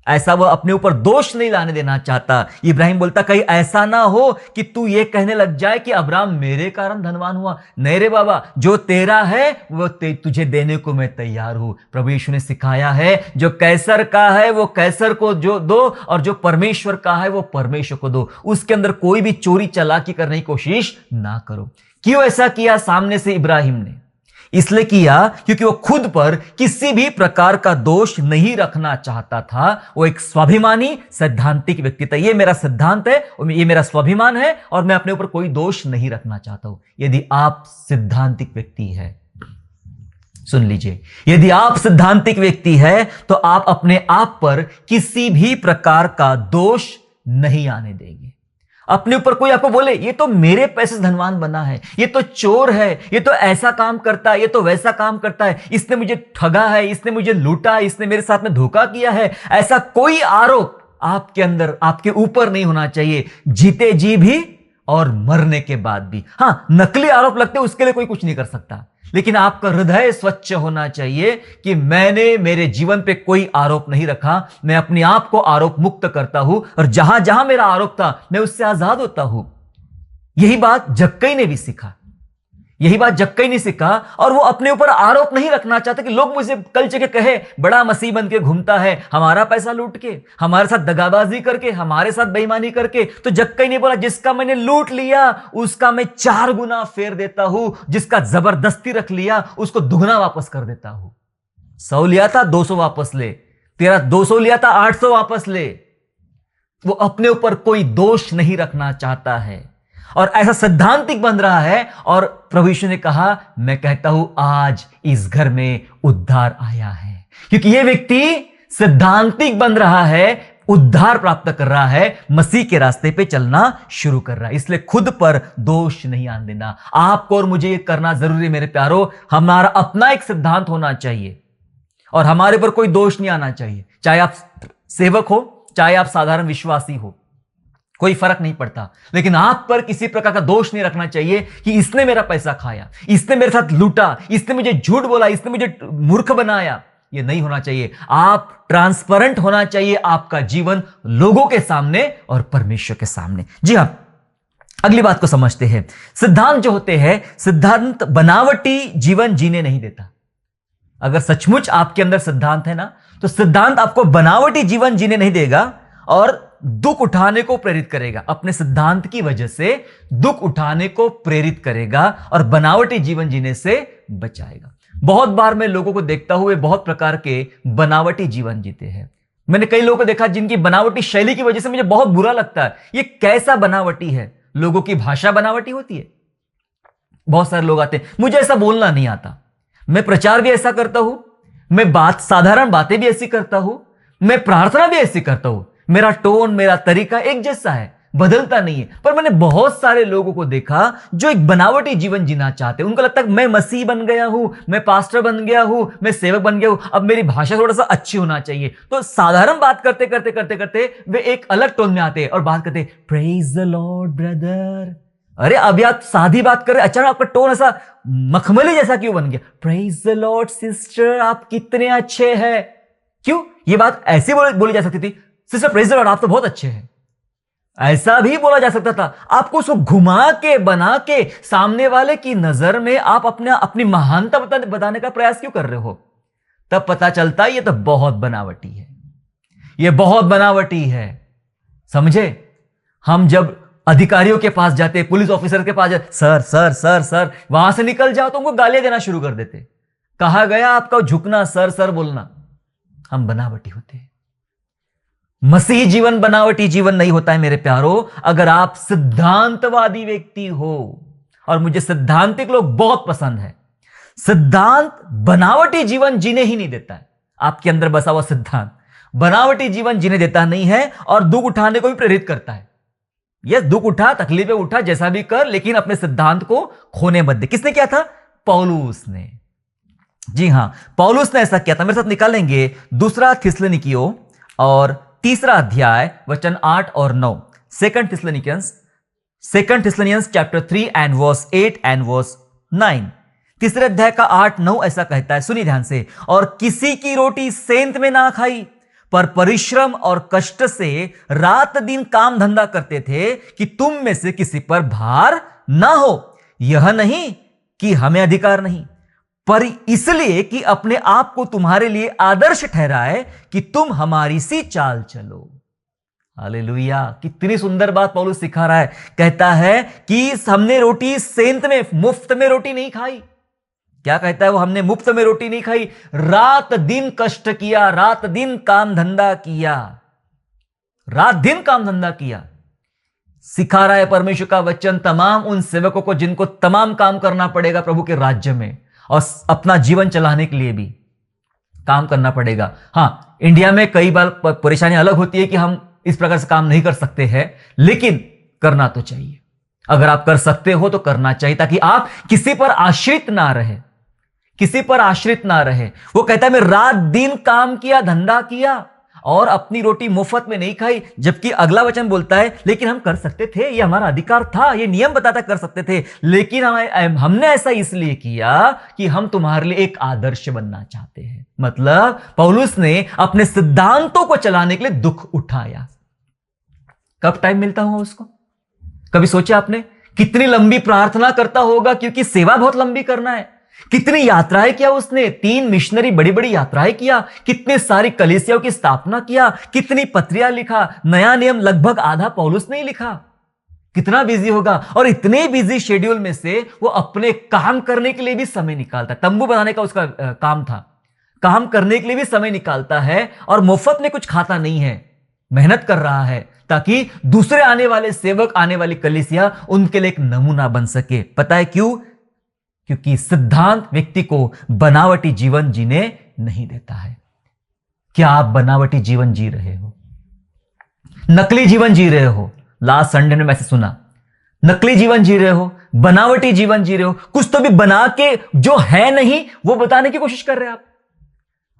ऐसा वो अपने ऊपर दोष नहीं लाने देना चाहता। इब्राहिम बोलता कहीं ऐसा ना हो कि तू ये कहने लग जाए कि अब्राहम मेरे कारण धनवान हुआ। नहीं रे बाबा, जो तेरा है वो तुझे देने को मैं तैयार हूं। प्रभु यीशु ने सिखाया है जो कैसर का है वो कैसर को जो दो, और जो परमेश्वर का है वो परमेश्वर को दो। उसके अंदर कोई भी चोरी चालाकी करने की कोशिश ना करो। क्यों ऐसा किया सामने से इब्राहिम ने? इसलिए किया क्योंकि वो खुद पर किसी भी प्रकार का दोष नहीं रखना चाहता था। वो एक स्वाभिमानी सैद्धांतिक व्यक्ति था। ये मेरा सिद्धांत है, ये मेरा स्वाभिमान है और मैं अपने ऊपर कोई दोष नहीं रखना चाहता हूं। यदि आप सिद्धांतिक व्यक्ति है, सुन लीजिए, यदि आप सिद्धांतिक व्यक्ति है तो आप अपने आप पर किसी भी प्रकार का दोष नहीं आने देंगे। अपने ऊपर कोई आपको बोले ये तो मेरे पैसे से धनवान बना है, ये तो चोर है, ये तो ऐसा काम करता है, ये तो वैसा काम करता है, इसने मुझे ठगा है, इसने मुझे लूटा है, इसने मेरे साथ में धोखा किया है, ऐसा कोई आरोप आपके अंदर आपके ऊपर नहीं होना चाहिए, जीते जी भी और मरने के बाद भी। हां, नकली आरोप लगते उसके लिए कोई कुछ नहीं कर सकता, लेकिन आपका हृदय स्वच्छ होना चाहिए कि मैंने मेरे जीवन पे कोई आरोप नहीं रखा, मैं अपने आप को आरोप मुक्त करता हूं और जहां जहां मेरा आरोप था मैं उससे आजाद होता हूं। यही बात जक्कई ने भी सीखा, यही बात जक्कई ने सीखा और वो अपने ऊपर आरोप नहीं रखना चाहते कि लोग मुझे कल जगह कहे बड़ा मसीह बन के घूमता है, हमारा पैसा लूट के, हमारे साथ दगाबाजी करके, हमारे साथ बेईमानी करके। तो जक्कई ने बोला जिसका मैंने लूट लिया उसका मैं 4 गुना फेर देता हूं, जिसका जबरदस्ती रख लिया उसको दुगना वापस कर देता हूं। 100 लिया था 200 वापस ले, तेरा 200 लिया था 800 वापस ले। वो अपने ऊपर कोई दोष नहीं रखना चाहता है और ऐसा सैद्धांतिक बन रहा है। और प्रभु यीशु ने कहा मैं कहता हूं आज इस घर में उद्धार आया है, क्योंकि यह व्यक्ति सैद्धांतिक बन रहा है, उद्धार प्राप्त कर रहा है, मसीह के रास्ते पे चलना शुरू कर रहा है। इसलिए खुद पर दोष नहीं आने देना। आपको और मुझे ये करना जरूरी है मेरे प्यारो। हमारा अपना एक सिद्धांत होना चाहिए और हमारे पर कोई दोष नहीं आना चाहिए। चाहे आप सेवक हो, चाहे आप साधारण विश्वासी हो, कोई फर्क नहीं पड़ता, लेकिन आप पर किसी प्रकार का दोष नहीं रखना चाहिए कि इसने मेरा पैसा खाया, इसने मेरे साथ लूटा, इसने मुझे झूठ बोला, इसने मुझे मूर्ख बनाया। यह नहीं होना चाहिए। आप ट्रांसपेरेंट होना चाहिए आपका जीवन लोगों के सामने और परमेश्वर के सामने। जी हां, अगली बात को समझते हैं। सिद्धांत जो होते हैं, सिद्धांत बनावटी जीवन जीने नहीं देता। अगर सचमुच आपके अंदर सिद्धांत है ना, तो सिद्धांत आपको बनावटी जीवन जीने नहीं देगा और दुख उठाने को प्रेरित करेगा। अपने सिद्धांत की वजह से दुख उठाने को प्रेरित करेगा और बनावटी जीवन जीने से बचाएगा। बहुत बार मैं लोगों को देखता हूं, वे बहुत प्रकार के बनावटी जीवन जीते हैं। मैंने कई लोगों को देखा जिनकी बनावटी शैली की वजह से मुझे बहुत बुरा लगता है। ये कैसा बनावटी है? लोगों की भाषा बनावटी होती है। बहुत सारे लोग आते हैं, मुझे ऐसा बोलना नहीं आता, मैं प्रचार भी ऐसा करता हूं, मैं साधारण बातें भी ऐसी करता हूं, मैं प्रार्थना भी ऐसी करता हूं, मेरा टोन, मेरा तरीका एक जैसा है, बदलता नहीं है। पर मैंने बहुत सारे लोगों को देखा जो एक बनावटी जीवन जीना चाहते हैं। उनको लगता है मैं मसीह बन गया हूं, मैं पास्टर बन गया हूं, मैं सेवक बन गया हूं, अब मेरी भाषा थोड़ा सा अच्छी होना चाहिए। तो साधारण बात करते करते करते करते वे एक अलग टोन में आते हैं और बात करते प्रेज द लॉर्ड ब्रदर। अरे अभी आप सादी बात कर रहे, अचानक आपका टोन ऐसा मखमली जैसा क्यों बन गया? प्रेज द लॉर्ड सिस्टर, आप कितने अच्छे हैं। क्यों? ये बात ऐसी बोली जा सकती थी, सिस्टर प्रेज द लॉर्ड आप तो बहुत अच्छे हैं, ऐसा भी बोला जा सकता था। आपको उसको घुमा के बना के सामने वाले की नजर में आप अपनी महानता बताने का प्रयास क्यों कर रहे हो? तब पता चलता है ये तो बहुत बनावटी है, ये बहुत बनावटी है। समझे? हम जब अधिकारियों के पास जाते, पुलिस ऑफिसर के पास जाते, सर सर सर सर, वहां से निकल जाओ तो उनको गालियां देना शुरू कर देते। कहा गया आपका झुकना, सर सर बोलना। हम बनावटी होते हैं। मसीही जीवन बनावटी जीवन नहीं होता है मेरे प्यारो। अगर आप सिद्धांतवादी व्यक्ति हो, और मुझे सिद्धांतिक लोग बहुत पसंद है, सिद्धांत बनावटी जीवन जीने ही नहीं देता है। आपके अंदर बसा हुआ सिद्धांत बनावटी जीवन जीने देता नहीं है और दुख उठाने को भी प्रेरित करता है। ये दुख उठा, तकलीफें उठा, जैसा भी कर, लेकिन अपने सिद्धांत को खोने मत दे। किसने किया था? पौलुस ने। जी हां, पौलुस ने ऐसा किया था। मेरे साथ निकालेंगे दूसरा थिस्सलुनीकियों और तीसरा अध्याय वचन 8 और 9। Second Thessalonians chapter 3 and verse 8 and verse 9। तीसरे अध्याय का 8-9 ऐसा कहता है, सुनिए ध्यान से। और किसी की रोटी सेंत में ना खाई, पर परिश्रम और कष्ट से रात दिन काम धंधा करते थे कि तुम में से किसी पर भार ना हो। यह नहीं कि हमें अधिकार नहीं, पर इसलिए कि अपने आप को तुम्हारे लिए आदर्श ठहराए कि तुम हमारी सी चाल चलो। हालेलुया! कितनी सुंदर बात पौलुस सिखा रहा है। कहता है कि हमने रोटी सेंत में, मुफ्त में रोटी नहीं खाई। क्या कहता है वो? हमने मुफ्त में रोटी नहीं खाई, रात दिन कष्ट किया, रात दिन काम धंधा किया, रात दिन काम धंधा किया। सिखा रहा है परमेश्वर का वचन तमाम उन सेवकों को जिनको तमाम काम करना पड़ेगा प्रभु के राज्य में, और अपना जीवन चलाने के लिए भी काम करना पड़ेगा। हां, इंडिया में कई बार परेशानी अलग होती है कि हम इस प्रकार से काम नहीं कर सकते हैं, लेकिन करना तो चाहिए। अगर आप कर सकते हो तो करना चाहिए, ताकि आप किसी पर आश्रित ना रहे, किसी पर आश्रित ना रहे। वो कहता है मैं रात दिन काम किया, धंधा किया, और अपनी रोटी मुफ्त में नहीं खाई। जबकि अगला वचन बोलता है लेकिन हम कर सकते थे, ये हमारा अधिकार था, ये नियम बताता कर सकते थे, लेकिन हमने ऐसा इसलिए किया कि हम तुम्हारे लिए एक आदर्श बनना चाहते हैं। मतलब पौलुस ने अपने सिद्धांतों को चलाने के लिए दुख उठाया। कब टाइम मिलता होगा उसको? कभी सोचा आपने? कितनी लंबी प्रार्थना करता होगा, क्योंकि सेवा बहुत लंबी करना है। कितनी यात्राएं किया उसने, 3 मिशनरी बड़ी बड़ी यात्राएं किया, कितने सारी कलीसियाओं की स्थापना किया, कितनी पत्रियां लिखा। नया नियम लगभग आधा पौलुस ने ही लिखा। कितना बिजी होगा, और इतने बिजी शेड्यूल में से वो अपने काम करने के लिए भी समय निकालता। तंबू बनाने का उसका काम था, काम करने के लिए भी समय निकालता है, और मुफ्त में कुछ खाता नहीं है, मेहनत कर रहा है, ताकि दूसरे आने वाले सेवक, आने वाली कलीसिया उनके लिए एक नमूना बन सके। पता है क्यों? क्योंकि सिद्धांत व्यक्ति को बनावटी जीवन जीने नहीं देता है। क्या आप बनावटी जीवन जी रहे हो? नकली जीवन जी रहे हो? लास्ट संडे में मैसेज सुना, नकली जीवन जी रहे हो, बनावटी जीवन जी रहे हो, कुछ तो भी बना के जो है नहीं वो बताने की कोशिश कर रहे हैं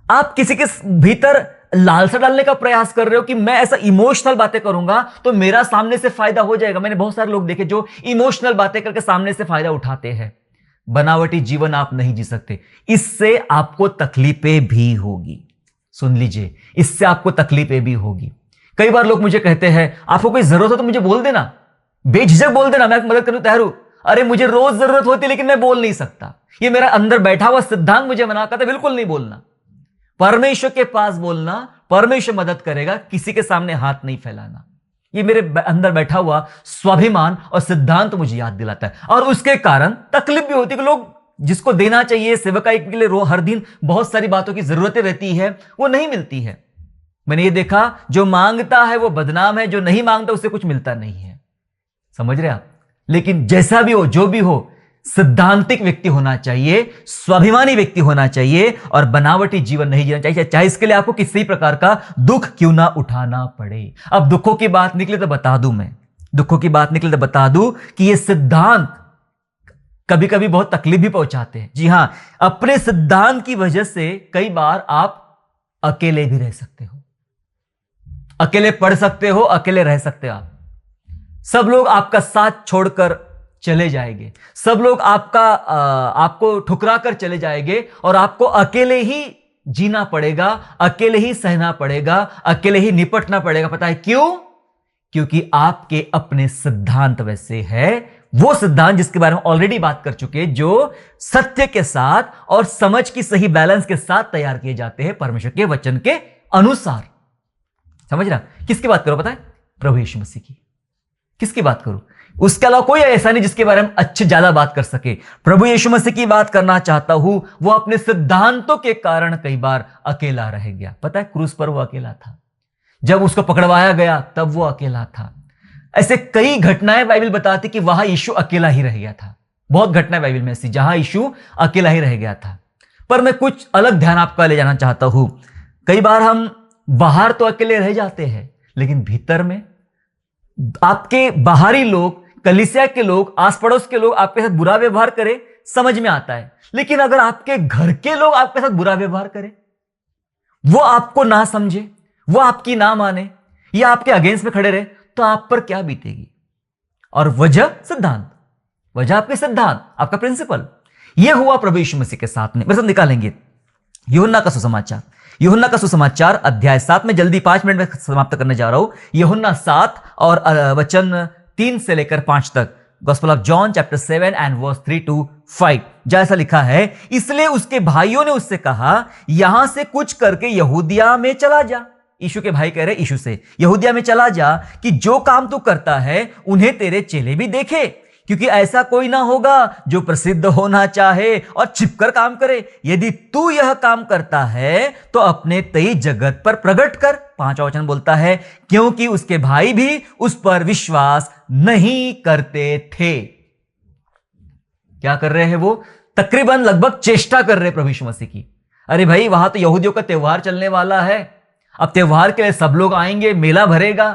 आप किसी के भीतर लालसा डालने का प्रयास कर रहे हो कि मैं ऐसा इमोशनल बातें करूंगा तो मेरा सामने से फायदा हो जाएगा। मैंने बहुत सारे लोग देखे जो इमोशनल बातें करके सामने से फायदा उठाते हैं। बनावटी जीवन आप नहीं जी सकते, इससे आपको तकलीफें भी होगी। सुन लीजिए, इससे आपको तकलीफें भी होगी। कई बार लोग मुझे कहते हैं आपको कोई जरूरत हो तो मुझे बोल देना, बेझिझक बोल देना, मैं मदद करने तैयार हूं। अरे मुझे रोज जरूरत होती लेकिन मैं बोल नहीं सकता, ये मेरा अंदर बैठा हुआ सिद्धांत मुझे मना करता, बिल्कुल नहीं बोलना। परमेश्वर के पास बोलना, परमेश्वर मदद करेगा, किसी के सामने हाथ नहीं फैलाना। ये मेरे अंदर बैठा हुआ स्वाभिमान और सिद्धांत मुझे याद दिलाता है। और उसके कारण तकलीफ भी होती है कि लोग जिसको देना चाहिए सेवकाई के लिए हर दिन बहुत सारी बातों की जरूरतें रहती है, वो नहीं मिलती है। मैंने ये देखा, जो मांगता है वो बदनाम है, जो नहीं मांगता उससे कुछ मिलता नहीं है। समझ रहे आप? लेकिन जैसा भी हो, जो भी हो, सिद्धांतिक व्यक्ति होना चाहिए, स्वाभिमानी व्यक्ति होना चाहिए, और बनावटी जीवन नहीं जीना चाहिए, चाहे इसके लिए आपको किसी प्रकार का दुख क्यों ना उठाना पड़े। अब दुखों की बात निकले तो बता दूं, मैं दुखों की बात निकले तो बता दूं कि ये सिद्धांत कभी कभी बहुत तकलीफ भी पहुंचाते हैं। जी हां, अपने सिद्धांत की वजह से कई बार आप अकेले भी रह सकते हो, अकेले पढ़ सकते हो, अकेले रह सकते हो। आप सब लोग आपका साथ छोड़कर चले जाएंगे, सब लोग आपको ठुकरा कर चले जाएंगे, और आपको अकेले ही जीना पड़ेगा, अकेले ही सहना पड़ेगा, अकेले ही निपटना पड़ेगा। पता है क्यों? क्योंकि आपके अपने सिद्धांत वैसे है, वो सिद्धांत जिसके बारे में ऑलरेडी बात कर चुके हैं, जो सत्य के साथ और समझ की सही बैलेंस के साथ तैयार किए जाते हैं परमेश्वर के वचन के अनुसार। समझ रहा? किसकी बात करो? पता है? प्रभु यीशु मसीह की। किसकी बात करूं? उसके अलावा कोई ऐसा नहीं जिसके बारे में अच्छे ज्यादा बात कर सके। प्रभु यीशु मसीह की बात करना चाहता हूं। वो अपने सिद्धांतों के कारण कई बार अकेला रह गया। पता है, क्रूस पर वो अकेला था, जब उसको पकड़वाया गया तब वो अकेला था। ऐसे कई घटनाएं बाइबल बताती कि वहां यीशु अकेला ही रह गया था। बहुत घटनाएं बाइबल में ऐसी जहां यीशु अकेला ही रह गया था। पर मैं कुछ अलग ध्यान आपका ले जाना चाहता हूं। कई बार हम बाहर तो अकेले रह जाते हैं, लेकिन भीतर में आपके बाहरी लोग, कलीसिया के लोग, आस पड़ोस के लोग आपके साथ बुरा व्यवहार करें, समझ में आता है। लेकिन अगर आपके घर के लोग आपके साथ बुरा व्यवहार करें, वो आपको ना समझे, वो आपकी ना माने, या आपके अगेंस्ट में खड़े रहे, तो आप पर क्या बीतेगी? और वजह सिद्धांत, वजह आपके सिद्धांत, आपका प्रिंसिपल। यह हुआ प्रभु यीशु मसीह के साथ में। बस निकालेंगे यूहन्ना का सुसमाचार, यूहन्ना का सुसमाचार अध्याय 7 में जल्दी 5 मिनट में समाप्त करने जा रहा हूं। यूहन्ना 7 और वचन 3 से लेकर 5 तक। Gospel of John chapter 7 and verse 3 to 5। जैसा लिखा है, इसलिए उसके भाइयों ने उससे कहा, यहां से कुछ करके यहूदिया में चला जा। यीशु के भाई कह रहे यीशु से, यहूदिया में चला जा कि जो काम तू करता है उन्हें तेरे चेले भी देखे, क्योंकि ऐसा कोई ना होगा जो प्रसिद्ध होना चाहे और छिपकर काम करे। यदि तू यह काम करता है तो अपने तेज जगत पर प्रकट कर। 5वां वचन बोलता है, क्योंकि उसके भाई भी उस पर विश्वास नहीं करते थे। क्या कर रहे हैं वो? तकरीबन लगभग चेष्टा कर रहे प्रभु यीशु मसीह की। अरे भाई, वहां तो यहूदियों का त्योहार चलने वाला है, अब त्योहार के लिए सब लोग आएंगे, मेला भरेगा,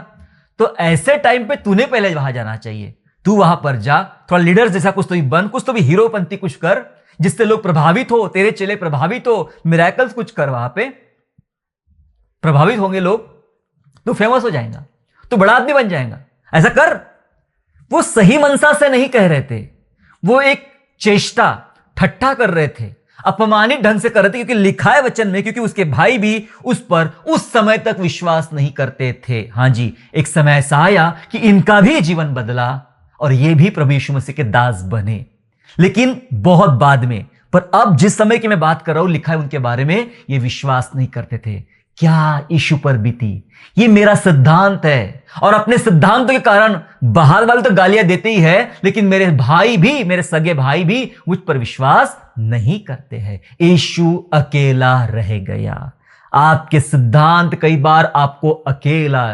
तो ऐसे टाइम पे तूने पहले वहां जाना चाहिए। तू वहां पर जा, थोड़ा लीडर जैसा कुछ तो भी बन, कुछ तो भी हीरोपंती कुछ कर, जिससे लोग प्रभावित हो, तेरे चेले प्रभावित हो, मिरेकल्स कुछ कर, वहां पे प्रभावित होंगे लोग, तू फेमस हो जाएगा, तू बड़ा आदमी बन जाएगा, ऐसा कर। वो सही मनसा से नहीं कह रहे थे, वो एक चेष्टा, ठट्ठा कर रहे थे, अपमानित ढंग से कर रहे थे, क्योंकि लिखा है वचन में, क्योंकि उसके भाई भी उस पर उस समय तक विश्वास नहीं करते थे। हां जी, एक समय ऐसा आया कि इनका भी जीवन बदला और ये भी प्रभु यीशु मसीह के दास बने, लेकिन बहुत बाद में। पर अब जिस समय की मैं बात कर रहा हूं, लिखा है उनके बारे में, ये विश्वास नहीं करते थे। क्या यीशु पर बीती? ये मेरा सिद्धांत है, और अपने सिद्धांतों के कारण बाहर वाले तो गालियां देते ही है, लेकिन मेरे भाई भी, मेरे सगे भाई भी मुझ पर विश्वास नहीं करते हैं। यीशु अकेला रह गया। आपके सिद्धांत कई बार आपको अकेला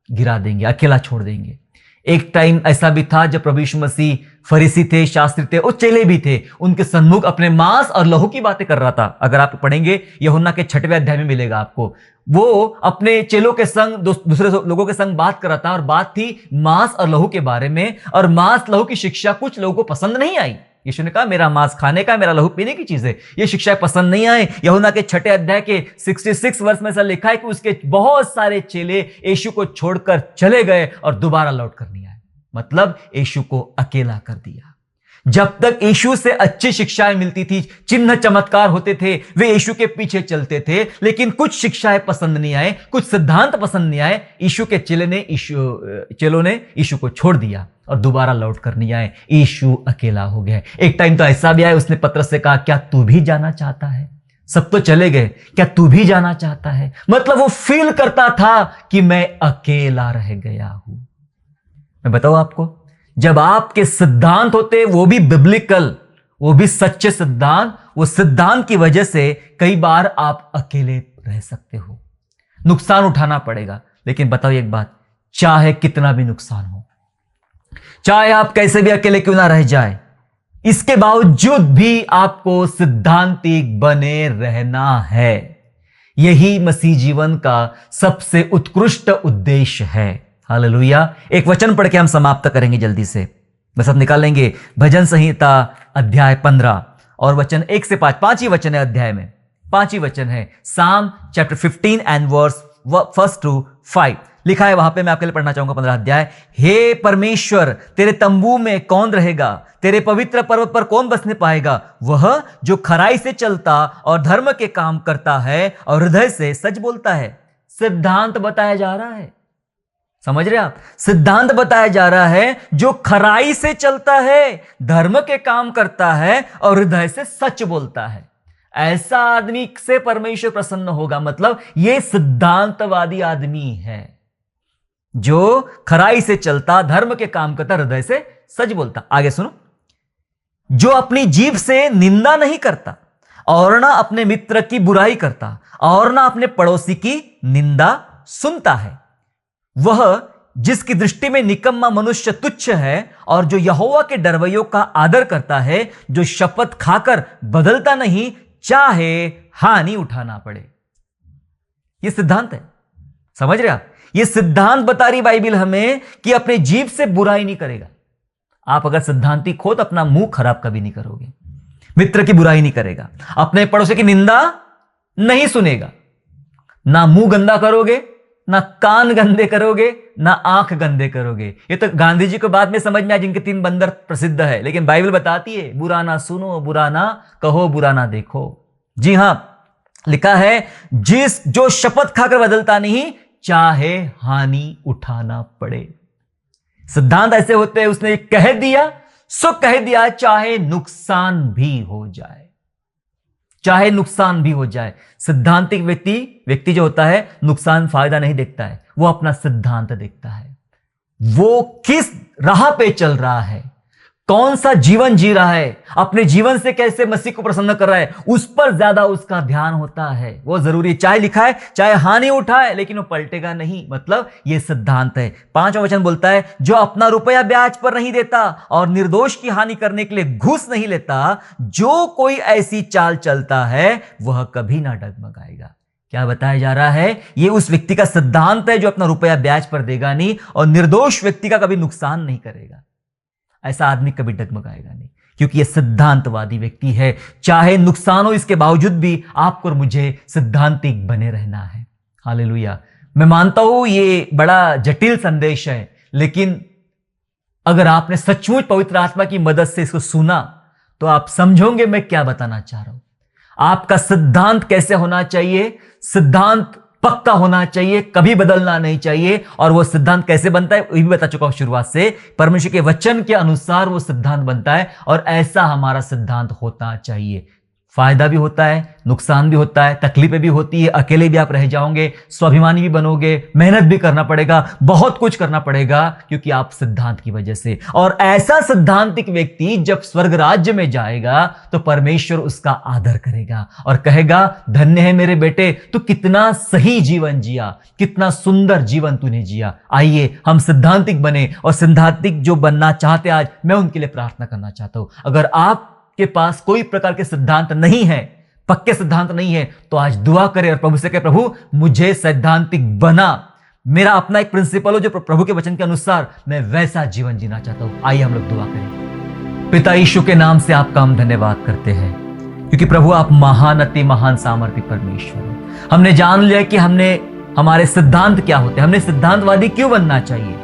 गिरा देंगे, अकेला छोड़ देंगे। एक टाइम ऐसा भी था जब प्रभु यीशु मसीह फरीसी थे, शास्त्री थे और चेले भी थे, उनके सन्मुख अपने मांस और लहू की बातें कर रहा था। अगर आप पढ़ेंगे यूहन्ना के 6वें अध्याय में मिलेगा आपको। वो अपने चेलों के संग, दूसरे लोगों के संग बात कर रहा था, और बात थी मांस और लहू के बारे में। और मांस लहू की शिक्षा कुछ लोगों को पसंद नहीं आई। यीशु ने कहा, मेरा मांस खाने का, मेरा लहू पीने की चीज है, ये शिक्षाएं पसंद नहीं आए। यूहन्ना के 6 अध्याय के 66 वर्ष में ऐसा लिखा है कि उसके बहुत सारे चेले यीशु को छोड़कर चले गए और दोबारा लौट कर नहीं आए। मतलब यीशु को अकेला कर दिया। जब तक यीशु से अच्छी शिक्षाएं मिलती थी, चिन्ह चमत्कार होते थे, वे यीशु के पीछे चलते थे, लेकिन कुछ शिक्षाएं पसंद नहीं आए, कुछ सिद्धांत पसंद नहीं आए। यीशु के चेलों ने यीशु को छोड़ दिया और दोबारा लौट कर नहीं आए। यीशु अकेला हो गया। एक टाइम तो ऐसा भी आया, उसने पतरस से कहा, क्या तू भी जाना चाहता है? सब तो चले गए, क्या तू भी जाना चाहता है? मतलब वो फील करता था कि मैं अकेला रह गया हूं। मैं बताऊं आपको, जब आपके सिद्धांत होते, वो भी बिब्लिकल, वो भी सच्चे सिद्धांत, वो सिद्धांत की वजह से कई बार आप अकेले रह सकते हो, नुकसान उठाना पड़ेगा। लेकिन बताओ एक बात, चाहे कितना भी नुकसान हो, चाहे आप कैसे भी अकेले क्यों ना रह जाए, इसके बावजूद भी आपको सिद्धांतिक बने रहना है। यही मसीह जीवन का सबसे उत्कृष्ट उद्देश्य है। हालेलुया। एक वचन पढ़ के हम समाप्त करेंगे जल्दी से, बस अब निकालेंगे भजन संहिता अध्याय 15 और वचन 1 से 5। 5 ही वचन है अध्याय में, 5 ही वचन है। साम चैप्टर 15 एंड वर्स 1 to 5 लिखा है वहां पे। मैं आपके लिए पढ़ना चाहूंगा 15 अध्याय। हे परमेश्वर, तेरे तंबू में कौन रहेगा? तेरे पवित्र पर्वत पर कौन बसने पाएगा? वह जो खराई से चलता और धर्म के काम करता है और हृदय से सच बोलता है। सिद्धांत बताया जा रहा है, समझ रहे आप? सिद्धांत बताया जा रहा है, जो खराई से चलता है, धर्म के काम करता है और हृदय से सच बोलता है, ऐसा आदमी से परमेश्वर प्रसन्न होगा। मतलब ये सिद्धांतवादी आदमी है, जो खराई से चलता, धर्म के काम करता, हृदय से सच बोलता। आगे सुनो, जो अपनी जीभ से निंदा नहीं करता और ना अपने मित्र की बुराई करता और ना अपने पड़ोसी की निंदा सुनता है। वह जिसकी दृष्टि में निकम्मा मनुष्य तुच्छ है और जो यहोवा के डरवैयों का आदर करता है, जो शपथ खाकर बदलता नहीं, चाहे हानि उठाना पड़े। यह सिद्धांत है। समझ रहे आप? ये सिद्धांत बता रही बाइबिल हमें कि अपने जीभ से बुराई नहीं करेगा। आप अगर सिद्धांतिक हो तो अपना मुंह खराब कभी नहीं करोगे, मित्र की बुराई नहीं करेगा, अपने पड़ोसी की निंदा नहीं सुनेगा, ना मुंह गंदा करोगे, ना कान गंदे करोगे, ना आंख गंदे करोगे। ये तो गांधी जी को बाद में समझ में आया, जिनके 3 बंदर प्रसिद्ध है, लेकिन बाइबल बताती है बुरा ना सुनो, बुरा ना कहो, बुरा ना देखो। जी हां, लिखा है जो शपथ खाकर बदलता नहीं, चाहे हानि उठाना पड़े। सिद्धांत ऐसे होते हैं, उसने कह दिया सो कह दिया, चाहे नुकसान भी हो जाए, चाहे नुकसान भी हो जाए। सिद्धांतिक व्यक्ति जो होता है, नुकसान फायदा नहीं देखता है, वो अपना सिद्धांत देखता है। वो किस राह पे चल रहा है, कौन सा जीवन जी रहा है, अपने जीवन से कैसे मसीह को प्रसन्न कर रहा है, उस पर ज्यादा उसका ध्यान होता है। वो जरूरी, चाहे लिखा है चाहे हानि उठाए, लेकिन वो पलटेगा नहीं। मतलब ये सिद्धांत है। 5वां वचन बोलता है, जो अपना रुपया ब्याज पर नहीं देता और निर्दोष की हानि करने के लिए घूस नहीं लेता, जो कोई ऐसी चाल चलता है वह कभी ना डगमगाएगा। क्या बताया जा रहा है? ये उस व्यक्ति का सिद्धांत है जो अपना रुपया ब्याज पर देगा नहीं और निर्दोष व्यक्ति का कभी नुकसान नहीं करेगा। ऐसा आदमी कभी डगमगाएगा नहीं, क्योंकि यह सिद्धांतवादी व्यक्ति है। चाहे नुकसान हो, इसके बावजूद भी आपको और मुझे सिद्धांतिक बने रहना है। हालेलुया। मैं मानता हूं ये बड़ा जटिल संदेश है, लेकिन अगर आपने सचमुच पवित्र आत्मा की मदद से इसको सुना तो आप समझोगे मैं क्या बताना चाह रहा हूं। आपका सिद्धांत कैसे होना चाहिए? सिद्धांत पक्का होना चाहिए, कभी बदलना नहीं चाहिए। और वो सिद्धांत कैसे बनता है, वो भी बता चुका हूं शुरुआत से। परमेश्वर के वचन के अनुसार वो सिद्धांत बनता है, और ऐसा हमारा सिद्धांत होता चाहिए। फायदा भी होता है, नुकसान भी होता है, तकलीफें भी होती है, अकेले भी आप रह जाओगे, स्वाभिमानी भी बनोगे, मेहनत भी करना पड़ेगा, बहुत कुछ करना पड़ेगा, क्योंकि आप सिद्धांत की वजह से। और ऐसा सिद्धांतिक व्यक्ति जब स्वर्ग राज्य में जाएगा तो परमेश्वर उसका आदर करेगा और कहेगा, धन्य है मेरे बेटे, तू कितना सही जीवन जिया, कितना सुंदर जीवन तूने जिया। आइए हम सिद्धांतिक बने, और सिद्धांतिक जो बनना चाहते आज, मैं उनके लिए प्रार्थना करना चाहता हूं। अगर आप के पास कोई प्रकार के सिद्धांत नहीं है, पक्के सिद्धांत नहीं है, तो आज दुआ करें और प्रभु से कहे, प्रभु मुझे सैद्धांतिक बना, मेरा अपना एक प्रिंसिपल हो जो प्रभु के वचन के अनुसार मैं वैसा जीवन जीना चाहता हूं। आइए हम लोग दुआ करें। पिता यीशु के नाम से आपका हम धन्यवाद करते हैं, क्योंकि प्रभु आप महान, अति महान, सामर्थी परमेश्वर हैं। हमने जान लिया कि हमारे सिद्धांत क्या होते हैं, हमने सिद्धांतवादी क्यों बनना चाहिए।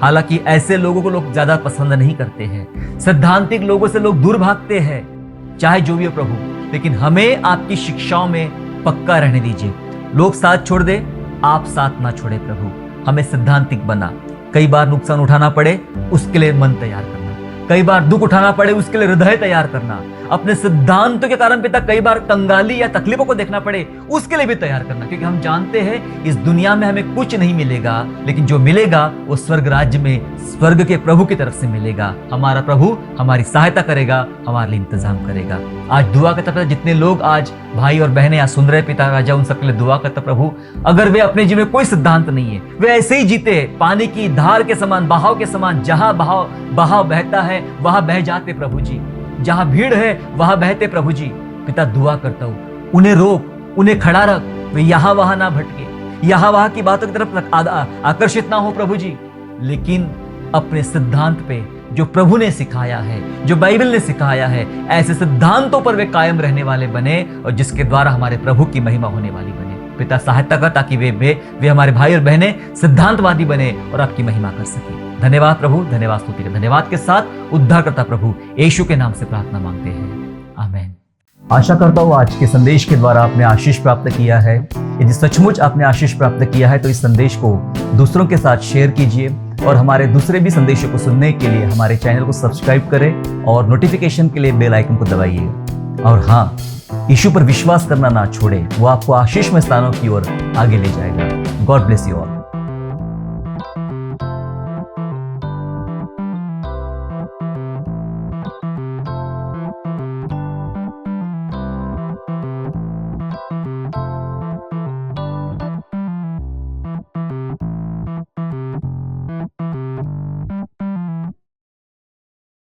हालांकि ऐसे लोगों को लोग ज्यादा पसंद नहीं करते हैं, सिद्धांतिक लोगों से लोग दूर भागते हैं, चाहे जो भी हो प्रभु, लेकिन हमें आपकी शिक्षाओं में पक्का रहने दीजिए। लोग साथ छोड़ दे, आप साथ ना छोड़े प्रभु। हमें सिद्धांतिक बना। कई बार नुकसान उठाना पड़े, उसके लिए मन तैयार करना, कई बार दुख उठाना पड़े, उसके लिए हृदय तैयार करना, अपने सिद्धांतों के कारण पिता कई बार कंगाली या तकलीफों को देखना पड़े, उसके लिए भी तैयार करना, क्योंकि हम जानते हैं इस दुनिया में हमें कुछ नहीं मिलेगा, लेकिन जो मिलेगा वो स्वर्ग राज्य में स्वर्ग के प्रभु की तरफ से मिलेगा। हमारा प्रभु हमारी सहायता करेगा, हमारे लिए इंतजाम करेगा। आज दुआ करता पिता, जितने लोग आज भाई और बहनें आज सुन रहे पिता राजा, उन सबके लिए दुआ करता प्रभु, अगर वे अपने जीवन में कोई सिद्धांत नहीं है, वे ऐसे ही जीते हैं, पानी की धार के समान, बहाव के समान, जहां बहाव बहता है वहां बह जाते प्रभु जी, जहां भीड़ है वहां बहते प्रभु जी। पिता दुआ करता हूं, उन्हें रोक, उन्हें खड़ा रख, वे यहां वहां ना भटके, यहां वहां की बातों की तरफ आकर्षित ना हो प्रभु जी, लेकिन अपने सिद्धांत पे जो प्रभु ने सिखाया है, जो बाइबल ने सिखाया है, ऐसे सिद्धांतों पर वे कायम रहने वाले बने, और जिसके द्वारा हमारे प्रभु की महिमा होने वाली बने। पिता सहायता कर, ताकि वे हमारे भाई और बहनें सिद्धांतवादी बने और आपकी महिमा कर सके। धन्यवाद प्रभु, धन्यवाद स्तुति, धन्यवाद के साथ उद्धार करता प्रभु यीशु के नाम से प्रार्थना मांगते हैं, आमीन। आशा करता हूँ आज के संदेश के द्वारा आपने आशीष प्राप्त किया है। यदि सचमुच आपने आशीष प्राप्त किया है तो इस संदेश को दूसरों के साथ शेयर कीजिए, और हमारे दूसरे भी संदेशों को सुनने के लिए हमारे चैनल को सब्सक्राइब करें और नोटिफिकेशन के लिए बेल आइकन को दबाइए। और हाँ, यीशु पर विश्वास करना ना छोड़े, वो आपको आशीषमय स्थानों की ओर आगे ले जाएगा। God bless you all.